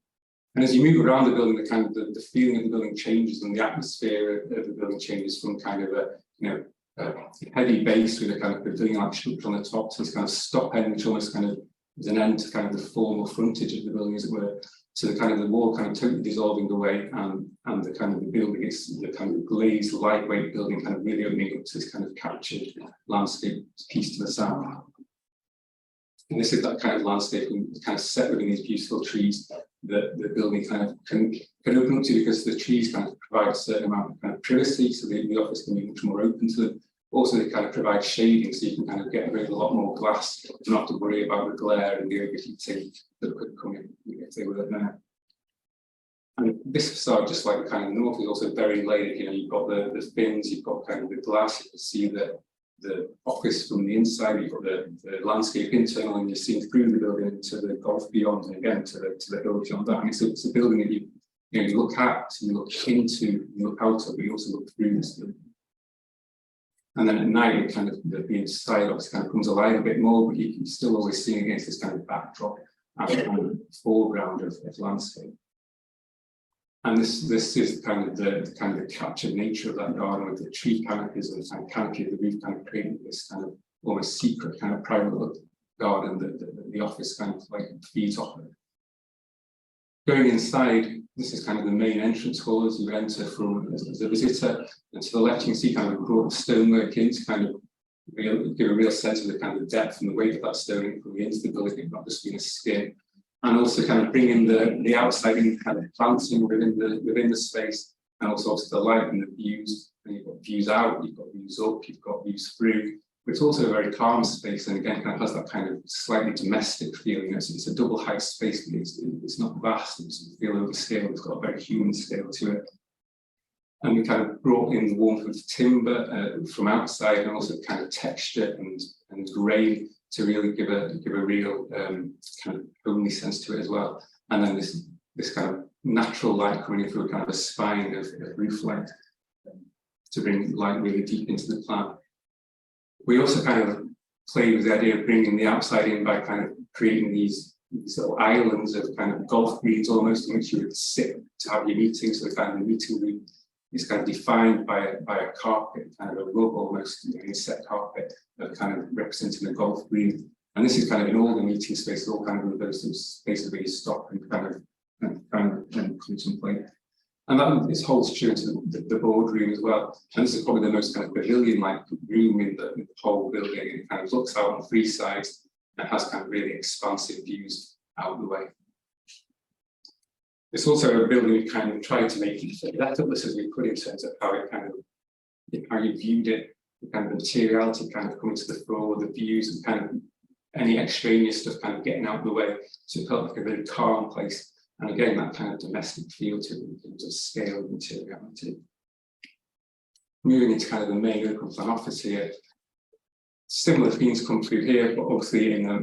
And as you move around the building, the kind of the feeling of the building changes, and the atmosphere of the building changes from kind of a a heavy base with a kind of pavilion-like structure on the top to this kind of stop end, which almost kind of is an end to kind of the formal frontage of the building, as it were. So the kind of the wall kind of totally dissolving away, and the kind of the building is the kind of glazed, lightweight building kind of really opening up to this kind of captured landscape piece to the south. And this is that kind of landscape kind of set within these beautiful trees that the building kind of can open up to, because the trees kind of provide a certain amount of kind of privacy, so the office can be much more open to them. Also, they kind of provide shading, so you can kind of get rid of a lot more glass, and not have to worry about the glare and the overheating that could come in if they were there. And this facade, just like the kind of north, is also very layered. You know, you've got the fins, you've got kind of the glass, you can see the office from the inside, you've got the landscape internal, and you're seeing through the building into the gulf beyond, and again to the hill beyond that. And it's a building that you look at, you look into, you look out of, but you also look through this building. And then at night, it kind of the inside obviously kind of comes alive a bit more, but you can still always see against this kind of backdrop and foreground of landscape. And this is kind of the captured nature of that garden, with the tree canopies and the kind of canopy of the roof kind of creating this kind of almost secret kind of private little garden that the office kind of like feeds off of. Going inside, this is kind of the main entrance hall as you enter from as a visitor, and to the left you can see kind of brought stonework in to kind of give a real sense of the kind of depth and the weight of that stone coming into the building, not just being a skin. And also kind of bringing the outside in, kind of planting within the space, and also obviously the light and the views. And you've got views out, you've got views up, you've got views through. But it's also a very calm space, and again, kind of has that kind of slightly domestic feeling. It's a double height space, but it's not vast. It doesn't feel overscale. It's got a very human scale to it. And we kind of brought in the warmth of the timber from outside, and also kind of texture and grain to really give a real kind of homely sense to it as well. And then this kind of natural light coming in through a kind of a spine of roof light to bring light really deep into the plan. We also kind of played with the idea of bringing the outside in by kind of creating these little islands of kind of golf greens almost, in which you would sit to have your meetings. So the kind of the meeting room is kind of defined by a carpet, kind of a rug almost, an inset carpet that kind of representing a golf green. And this is kind of in all the meeting spaces, all kind of those spaces where you stop and kind of contemplate. And that holds true to the boardroom as well. And this is probably the most kind of pavilion-like room in the whole building. It kind of looks out on three sides and has kind of really expansive views out the way. It's also a building we kind of tried to make effortless as we could in terms of how it kind of, how you viewed it, the kind of materiality kind of coming to the floor, the views, and kind of any extraneous stuff kind of getting out of the way. So it felt like a really calm place. And again, that kind of domestic feel to it in terms of scale and materiality. Moving into kind of the main open plan office here, similar themes come through here, but obviously in a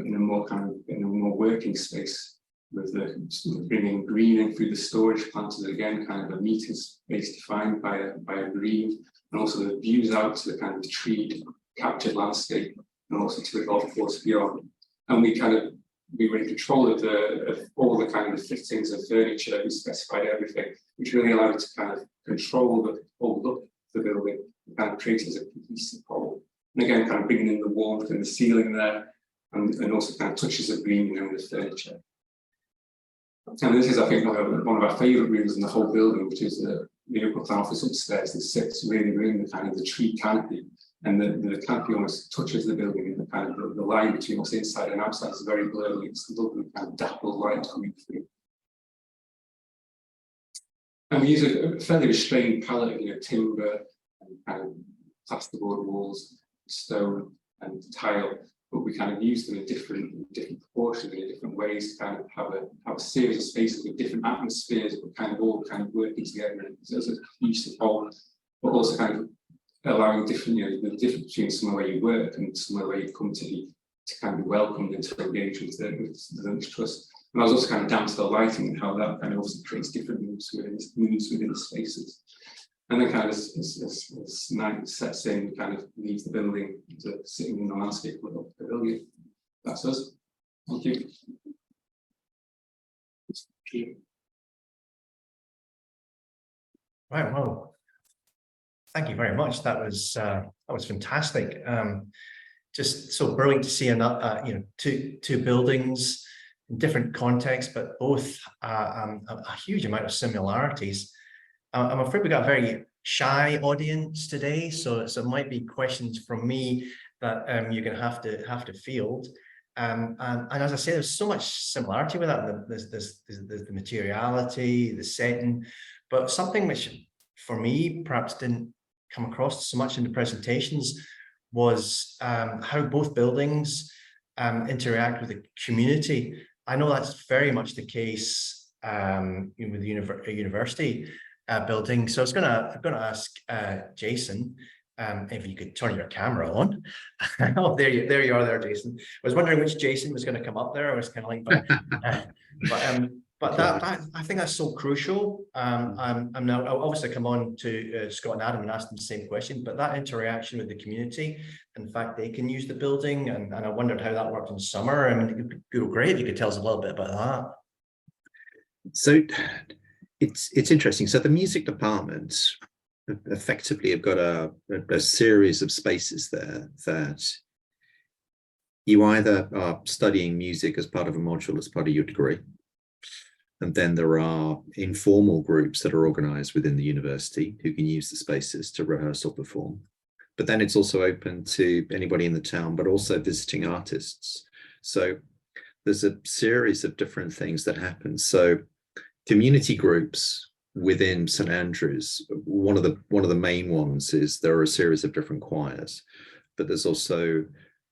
more working space, with the bringing green in through the storage planters, again, kind of a meeting space defined by a green, and also the views out to the kind of treed, captured landscape, and also to the golf course beyond. And we were in control of all the kind of fittings and furniture. We specified everything, which really allowed us to kind of control the whole look of the building, and kind of create it as a cohesive whole. And again, kind of bringing in the warmth in the ceiling there, and also kind of touches of green in the furniture. And this is, I think, one of our favourite rooms in the whole building, which is the open plan office upstairs that sits really within the kind of the tree canopy. And the canopy almost touches the building, and the kind of the line between what's inside and outside is very blurry. It's a lovely kind of dappled light coming through. And we use a fairly restrained palette of timber and kind of plasterboard walls, stone and tile, but we kind of use them in different proportions, in different ways to kind of have a series of spaces with different atmospheres, but kind of all kind of working together as a cohesive whole, but also kind of allowing different, the difference between somewhere where you work and somewhere where you come to kind of be welcomed and to engage with the Village Trust. And I was also kind of down to the lighting and how that kind of also creates different moods within the spaces. And then kind of as night sets in, kind of leaves the building to sitting in the landscape of the pavilion. That's us. Thank you. Right, well, thank you very much. That was fantastic. Just so brilliant to see two buildings in different contexts, but both a huge amount of similarities. I'm afraid we got a very shy audience today, so it might be questions from me that you're going to have to field. And as I say, there's so much similarity with that. There's the materiality, the setting, but something which for me perhaps didn't come across so much in the presentations was how both buildings interact with the community. I know that's very much the case with the university building. So I'm gonna ask Jason if you could turn your camera on. Oh, there you are there, Jason. I was wondering which Jason was going to come up there. I was kind of like, but that I think that's so crucial. I'm now I'll obviously come on to Scott and Adam and ask them the same question, but that interaction with the community, in fact, they can use the building, and I wondered how that worked in summer. I mean, it would be great if you could tell us a little bit about that. So it's interesting. So the music department effectively have got a series of spaces there that you either are studying music as part of a module as part of your degree, and then there are informal groups that are organized within the university who can use the spaces to rehearse or perform. But then it's also open to anybody in the town, but also visiting artists. So there's a series of different things that happen. So community groups within St Andrews, one of the main ones is there are a series of different choirs, but there's also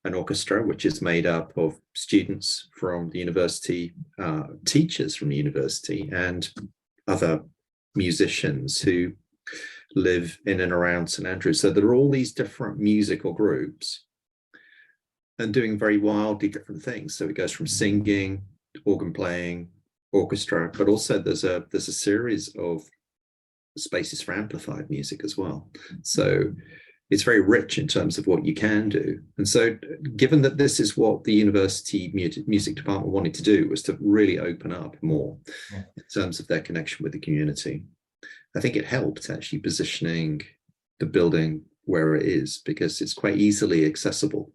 an orchestra which is made up of students from the university, teachers from the university, and other musicians who live in and around St Andrews. So there are all these different musical groups and doing very wildly different things. So it goes from singing, organ playing, orchestra, but also there's a series of spaces for amplified music as well. So it's very rich in terms of what you can do. And so given that this is what the university music department wanted to do, was to really open up more in terms of their connection with the community. I think it helped actually positioning the building where it is, because it's quite easily accessible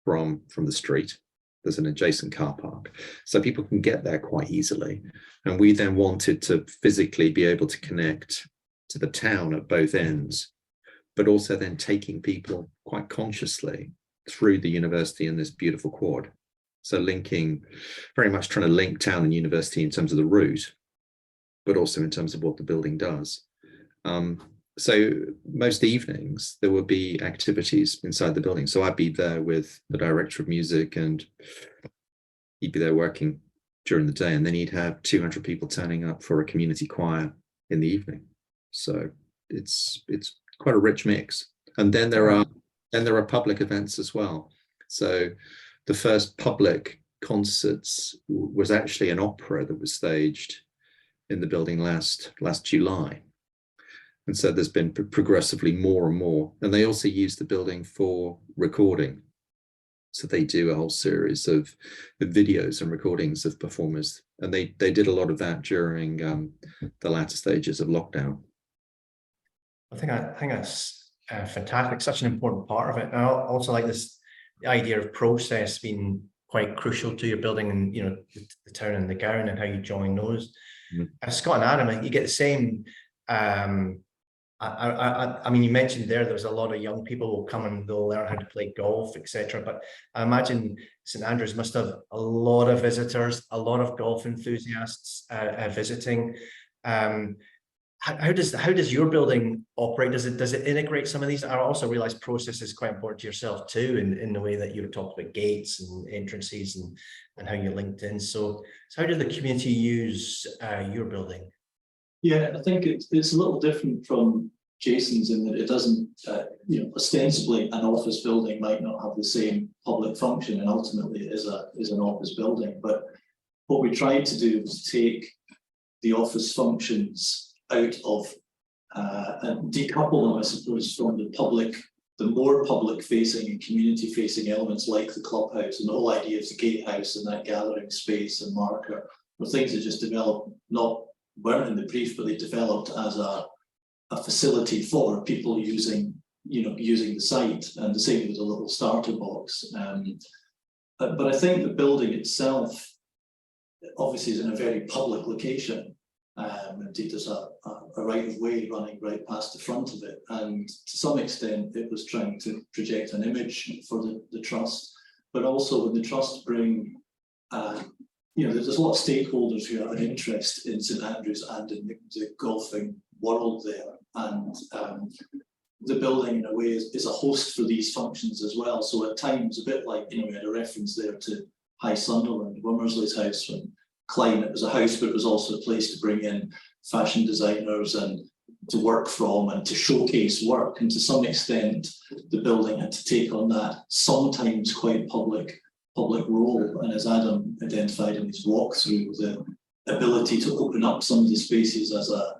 from the street. There's an adjacent car park, so people can get there quite easily. And we then wanted to physically be able to connect to the town at both ends, but also then taking people quite consciously through the university in this beautiful quad. So linking, very much trying to link town and university in terms of the route, but also in terms of what the building does. So most evenings there would be activities inside the building. So I'd be there with the director of music, and he'd be there working during the day, and then he'd have 200 people turning up for a community choir in the evening. So it's quite a rich mix. And then there are public events as well. So the first public concerts was actually an opera that was staged in the building last July. And so there's been progressively more and more. And they also use the building for recording. So they do a whole series of videos and recordings of performers. And they did a lot of that during the latter stages of lockdown. I think that's fantastic. Such an important part of it. And I also like the idea of process being quite crucial to your building, and the town and the gown and how you join those. Scott and Adam, you get the same. I mean, you mentioned there was a lot of young people who will come and they'll learn how to play golf, etc. But I imagine St Andrews must have a lot of visitors, a lot of golf enthusiasts visiting. How does your building operate? Does it integrate some of these? I also realize process is quite important to yourself too, in the way that you talked about gates and entrances and how you linked in. So how did the community use your building? Yeah, I think it's a little different from Jason's in that it doesn't ostensibly an office building might not have the same public function, and ultimately it is an office building. But what we tried to do was take the office functions out of and decouple them, I suppose, from the more public-facing and community-facing elements like the clubhouse, and the whole idea of the gatehouse and that gathering space and marker were things that just developed, weren't in the brief, but they developed as a facility for people using the site, and the same with the little starter box. But I think the building itself obviously is in a very public location. Indeed, there's a right of way running right past the front of it, and to some extent it was trying to project an image for the trust, but also when the trust bring there's a lot of stakeholders who have an interest in St Andrews and in the golfing world there, and the building in a way is a host for these functions as well. So at times, a bit like, we had a reference there to High Sunderland, Wimmersley's house, when Klein, it was a house, but it was also a place to bring in fashion designers and to work from and to showcase work. And to some extent, the building had to take on that sometimes quite public role. And as Adam identified in his walkthrough, the ability to open up some of the spaces as a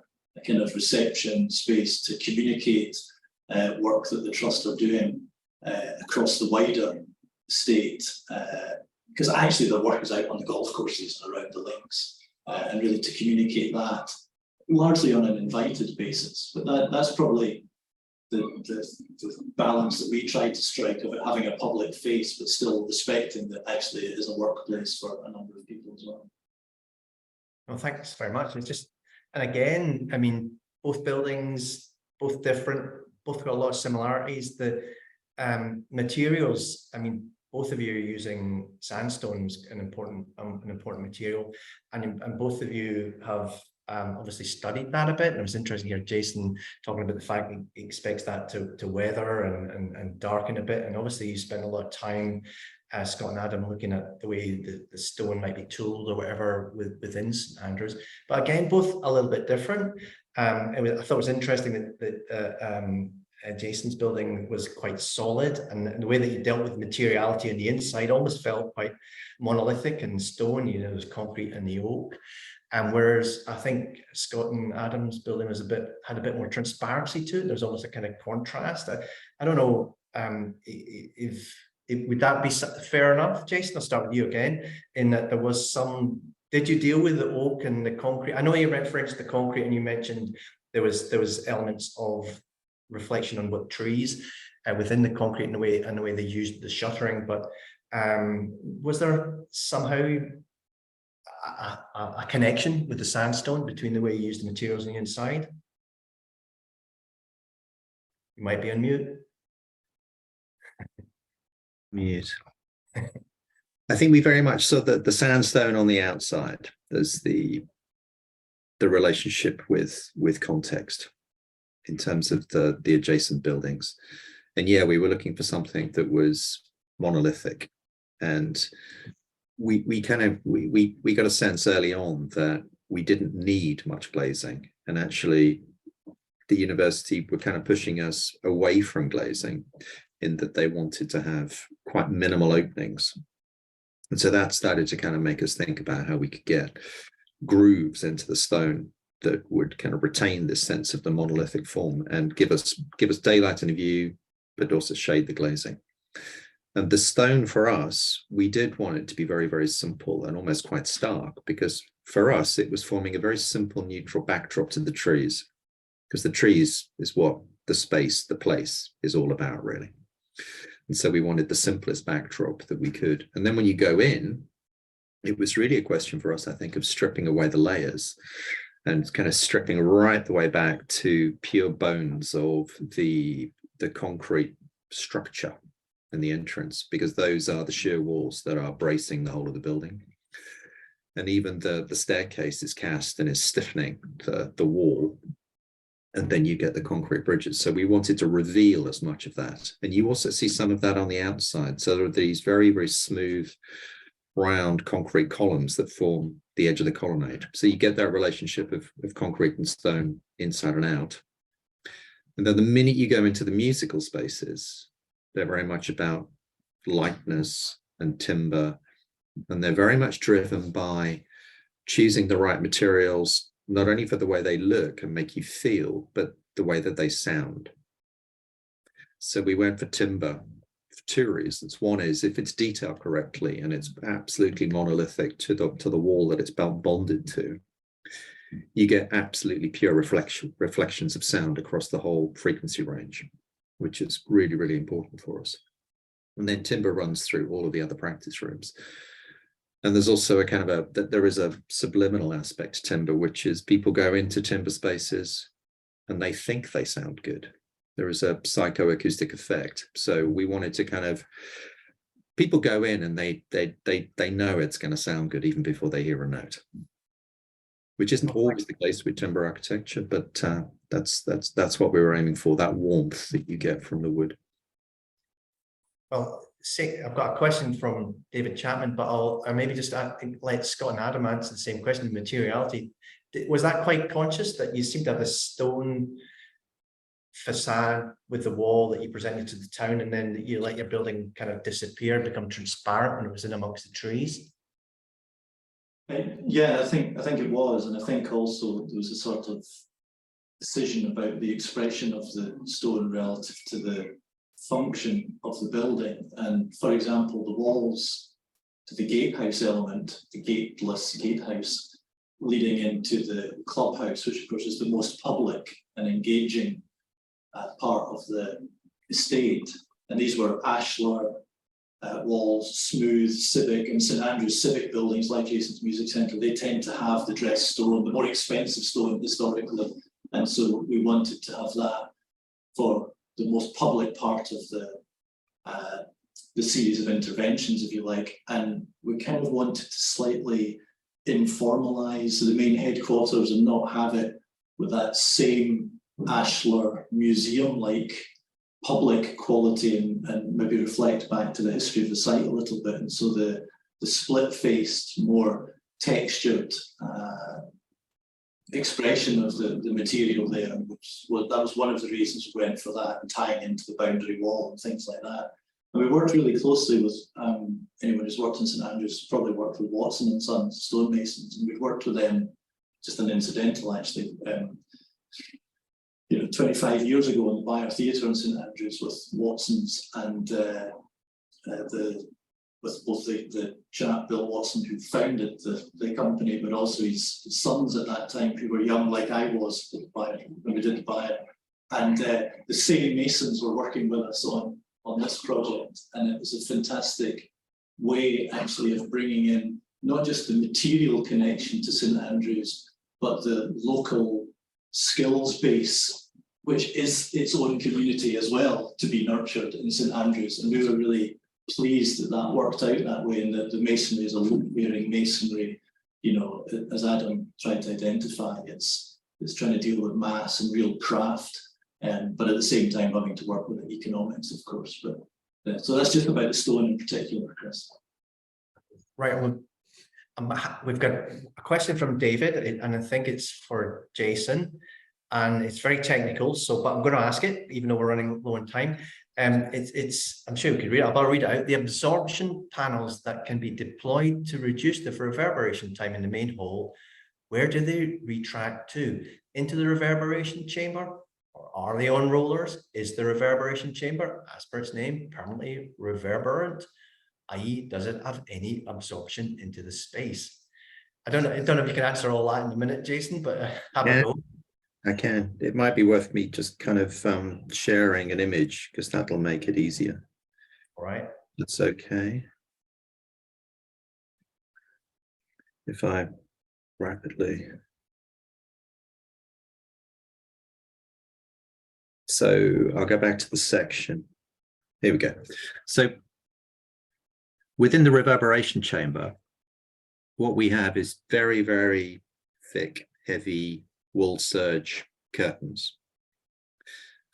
kind of reception space to communicate work that the trust are doing across the wider state, because actually their work is out on the golf courses and around the links, and really to communicate that largely on an invited basis. But that's probably the balance that we try to strike of it having a public face, but still respecting that actually it is a workplace for a number of people as well. Well, thanks very much. It's just, and again, I mean, both buildings, both different, both got a lot of similarities. The materials, I mean, both of you are using sandstones, an important material, and both of you have obviously studied that a bit. And it was interesting to hear Jason talking about the fact that he expects that to weather and darken a bit. And obviously you spend a lot of time, Scott and Adam, looking at the way the stone might be tooled or whatever within St Andrews. But again, both a little bit different. I thought it was interesting that Jason's building was quite solid, and the way that he dealt with materiality on the inside almost felt quite monolithic and stone. There's concrete and the oak. And whereas I think Scott and Adam's building was had a bit more transparency to it. There's almost a kind of contrast. I don't know if would that be fair enough, Jason? I'll start with you again. In that there was some. Did you deal with the oak and the concrete? I know you referenced the concrete, and you mentioned there was elements of reflection on what trees within the concrete and the way they used the shuttering. But was there somehow a connection with the sandstone between the way you used the materials on the inside? You might be on mute. Mute. I think we very much saw that the sandstone on the outside. There's the relationship with context in terms of the adjacent buildings, and yeah, we were looking for something that was monolithic, and we got a sense early on that we didn't need much glazing, and actually the university were kind of pushing us away from glazing in that they wanted to have quite minimal openings. And so that started to kind of make us think about how we could get grooves into the stone that would kind of retain this sense of the monolithic form and give us daylight in view, but also shade the glazing. And the stone for us, we did want it to be very, very simple and almost quite stark, because for us, it was forming a very simple neutral backdrop to the trees, because the trees is what the space, the place is all about, really. And so we wanted the simplest backdrop that we could. And then when you go in, it was really a question for us, I think, of stripping away the layers and kind of stripping right the way back to pure bones of the concrete structure in the entrance, because those are the sheer walls that are bracing the whole of the building. And even the staircase is cast and is stiffening the wall. And then you get the concrete bridges. So we wanted to reveal as much of that. And you also see some of that on the outside. So there are these very, very smooth, round concrete columns that form the edge of the colonnade. So you get that relationship of concrete and stone inside and out. And then the minute you go into the musical spaces, they're very much about lightness and timber, and they're very much driven by choosing the right materials, not only for the way they look and make you feel, but the way that they sound. So we went for timber for two reasons. One is if it's detailed correctly and it's absolutely monolithic to the wall that it's bonded to, you get absolutely pure reflections of sound across the whole frequency range, which is really, really important for us. And then timber runs through all of the other practice rooms. And there's also a kind of there is a subliminal aspect to timber, which is people go into timber spaces and they think they sound good. There is a psychoacoustic effect. So we wanted to kind of, people go in and they know it's going to sound good even before they hear a note, which isn't always the case with timber architecture, but that's what we were aiming for, that warmth that you get from the wood. Well, I've got a question from David Chapman, but I'll maybe just let Scott and Adam answer the same question, materiality. Was that quite conscious that you seem to have a stone facade with the wall that you presented to the town, and then you let your building kind of disappear, become transparent when it was in amongst the trees? Yeah, I think it was, and I think also there was a sort of decision about the expression of the stone relative to the function of the building. And for example, the walls to the gatehouse element, the gateless gatehouse leading into the clubhouse, which of course is the most public and engaging part of the estate. And these were ashlar walls, smooth civic, and St Andrews civic buildings like Jason's Music Centre, they tend to have the dressed stone, the more expensive stone historically. And so we wanted to have that for the most public part of the series of interventions, if you like. And we kind of wanted to slightly informalize the main headquarters and not have it with that same ashlar museum-like public quality, and maybe reflect back to the history of the site a little bit. And so the split-faced, more textured expression of the material there, which that was one of the reasons we went for that, and tying into the boundary wall and things like that. And we worked really closely with anyone who's worked in St Andrews probably worked with Watson and Sons stonemasons, and we'd worked with them, just an incidental actually, 25 years ago in the Byre Theatre in St Andrews with Watsons and with both the chap Bill Watson who founded the company, but also his sons at that time who were young like I was when we did the Byre. And the same masons were working with us on this project, and it was a fantastic way actually of bringing in not just the material connection to St Andrews, but the local skills base, which is its own community as well, to be nurtured in St Andrews. And we were really pleased that that worked out that way, and that the masonry is a load-bearing masonry. As Adam tried to identify, it's trying to deal with mass and real craft, but at the same time having to work with the economics, of course. But so that's just about the stone in particular, Chris. Right. Well, we've got a question from David, and I think it's for Jason, and it's very technical. But I'm going to ask it, even though we're running low on time. I'm sure we could read it, but I'll read it out. The absorption panels that can be deployed to reduce the reverberation time in the main hall, where do they retract to? Into the reverberation chamber? Or are they on rollers? Is the reverberation chamber, as per its name, permanently reverberant? i.e., does it have any absorption into the space? I don't know if you can answer all that in a minute, Jason, but have a go. I can. It might be worth me just kind of sharing an image, because that'll make it easier. All right. That's okay. If I rapidly. So I'll go back to the section. Here we go. So within the reverberation chamber, what we have is very, very thick, heavy wool serge curtains.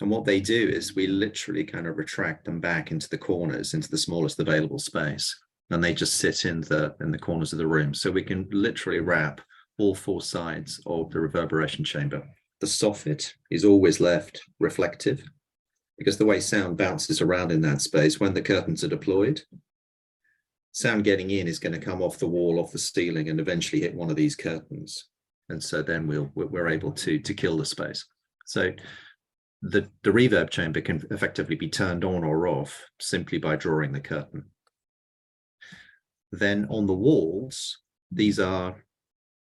And what they do is we literally kind of retract them back into the corners, into the smallest available space. And they just sit in the corners of the room. So we can literally wrap all four sides of the reverberation chamber. the soffit is always left reflective, because the way sound bounces around in that space when the curtains are deployed, sound getting in is going to come off the wall, off the ceiling, and eventually hit one of these curtains. And so then we're able to kill the space. So the reverb chamber can effectively be turned on or off simply by drawing the curtain. Then on the walls, these are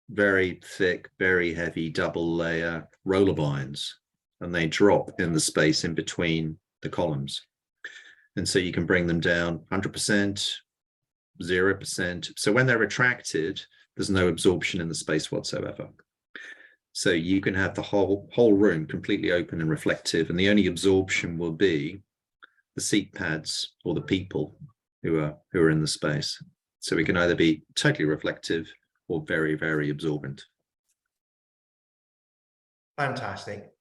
very thick, very heavy double layer roller blinds, and they drop in the space in between the columns. And so you can bring them down 100%, 0%. So when they're retracted, there's no absorption in the space whatsoever. So you can have the whole room completely open and reflective, and the only absorption will be the seat pads or the people who are in the space. So we can either be totally reflective or very, very absorbent. Fantastic.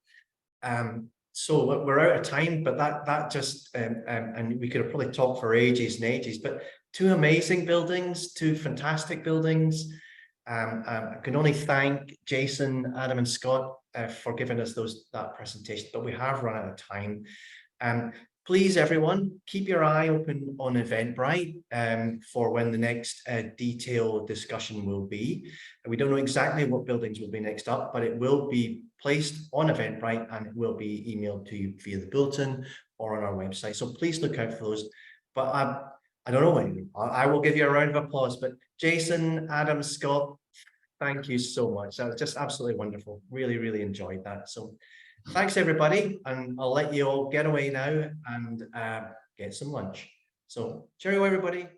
So we're out of time, but that just and we could have probably talked for ages and ages, but two amazing buildings, two fantastic buildings. I can only thank Jason, Adam, and Scott for giving us that presentation, but we have run out of time. Please, everyone, keep your eye open on Eventbrite for when the next detailed discussion will be. We don't know exactly what buildings will be next up, but it will be placed on Eventbrite and it will be emailed to you via the bulletin or on our website. So please look out for those. But I don't know when. I will give you a round of applause. But Jason, Adam, Scott, thank you so much. That was just absolutely wonderful. Really, really enjoyed that. So thanks, everybody. And I'll let you all get away now and get some lunch. So cheerio, everybody.